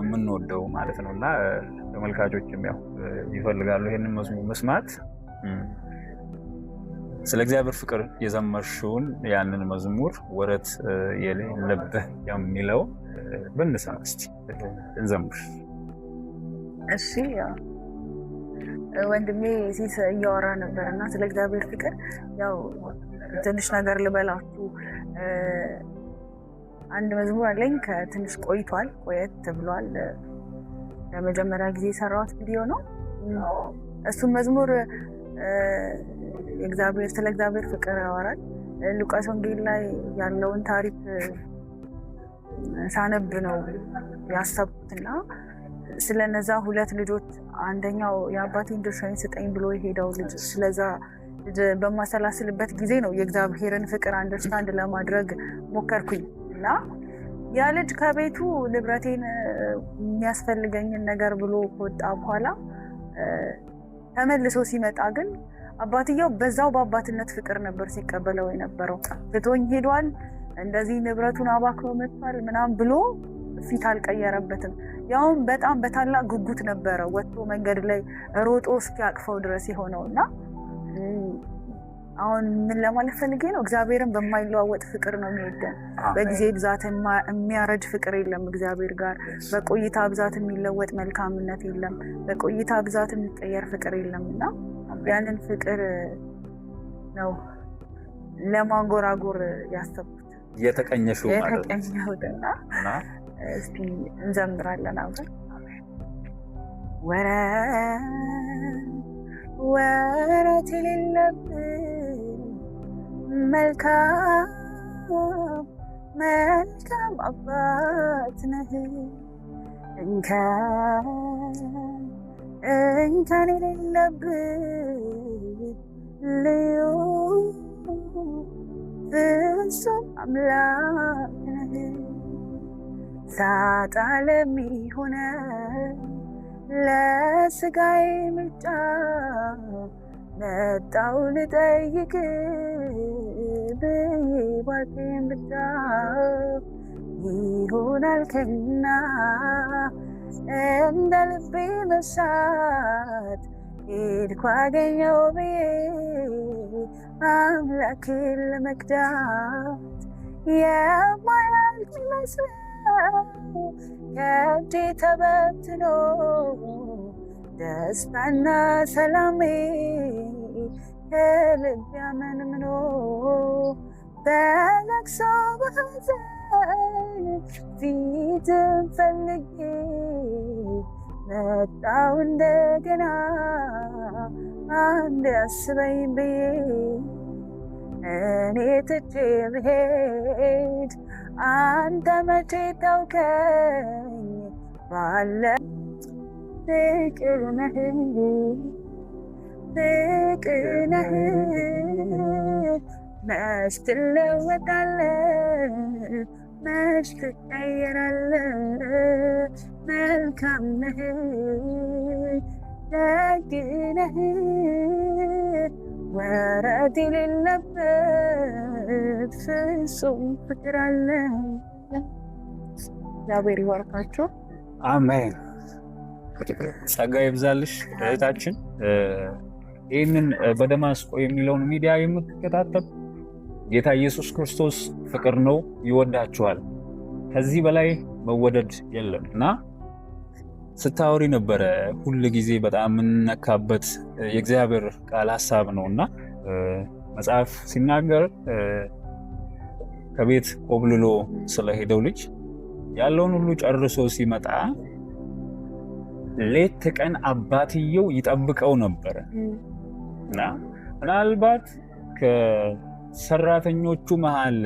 የምንወደው ማለት ነውና ተመልካቾችም ያው ይፈልጋሉ ይሄንን መዝሙር መስማት። ስለ እግዚአብሔር ፍቅር የዘመርሽውን ያንን መዝሙር ወረት የሌለብህ የሚለው ብንሰማ እስቲ እንዘምር። እሺ ወንድሜ ሲስ እያወራ ነበርና ስለ እግዚአብሔር ፍቅር ያው ትንሽ ነገር ልበላችሁ። አንድ መዝሙር አለኝ ከትንሽ ቆይቷል፣ ቆየት ብሏል። ለመጀመሪያ ጊዜ የሰራሁት ቪዲዮ ነው። እሱም መዝሙር ስለ እግዚአብሔር ፍቅር ያወራል። ሉቃስ ወንጌል ላይ ያለውን ታሪክ ሳነብ ነው ያሰብኩትና ስለነዛ ሁለት ልጆች አንደኛው የአባቴን ድርሻዬን ስጠኝ ብሎ የሄደው ልጅ ስለዛ ልጅ በማሰላስልበት ጊዜ ነው የእግዚአብሔርን ፍቅር አንደርስታንድ ለማድረግ ሞከርኩኝ እና ያ ልጅ ከቤቱ ንብረቴን የሚያስፈልገኝን ነገር ብሎ ከወጣ በኋላ ተመልሶ ሲመጣ ግን አባትየው በዛው በአባትነት ፍቅር ነበር ሲቀበለው የነበረው። ትቶኝ ሄዷል፣ እንደዚህ ንብረቱን አባክኖ መጥቷል ምናምን ብሎ ፊት አልቀየረበትም። ያውም በጣም በታላቅ ጉጉት ነበረ ወጥቶ መንገድ ላይ ሮጦ እስኪያቅፈው ድረስ የሆነውና አሁን ምን ለማለት ፈልጌ ነው፣ እግዚአብሔርን በማይለዋወጥ ፍቅር ነው የሚወደን። በጊዜ ብዛት የሚያረጅ ፍቅር የለም እግዚአብሔር ጋር። በቆይታ ብዛት የሚለወጥ መልካምነት የለም። በቆይታ ብዛት የሚቀየር ፍቅር የለምና ያንን ፍቅር ነው ለማንጎራጎር ያሰብኩት የተቀኘሽው ማለት ነው። የተቀኘሁትና እስቲ እንዘምራለን አብረን። ወረት የሌለብን መልካም አባት ነህ፣ እንከን የሌለብን ልዩ ፍጹም አምላክ ነህ። ሳጣ ለሚሆነን ለስጋዬ ምርጫ መጣሁ ልጠይቅ ብዬ ባርኬን ብቻ ይሆናል ከና እንደ ልቤ መሻት ሄድኩ አገኘው ብዬ አምላኬን ለመክዳት የማያልቅ ይመስለው ከእጄ ተበትኖ ደስታና ሰላሜ ከልብ ያመንምኖ በለቅሶ በሐዘን ፊትን ፈልጌ መጣሁ እንደገና አንድ አስበኝ ብዬ እኔ ትቼ ብሄድ አንተ መቼ ታውከኝ ባለ ፍቅር ነህ መች ትለወጣለህ መች ትቀየራለህ መልካም ነህ ደግ ነህ ወረት የሌለበት ፍጹም ፍቅር አለ። እግዚአብሔር ይባርካችሁ። አሜን። ጸጋ ይብዛልሽ እህታችን። ይህንን በደማስቆ የሚለውን ሚዲያ የምትከታተሉ ጌታ ኢየሱስ ክርስቶስ ፍቅር ነው፣ ይወዳችኋል። ከዚህ በላይ መወደድ የለም እና ስታወሪ ነበረ ሁል ጊዜ በጣም የምንነካበት የእግዚአብሔር ቃል ሐሳብ ነውና መጽሐፍ ሲናገር ከቤት ቆብልሎ ስለሄደው ልጅ ያለውን ሁሉ ጨርሶ ሲመጣ ሌት ቀን አባትየው ይጠብቀው ነበረ እና ምናልባት ከሰራተኞቹ መሃል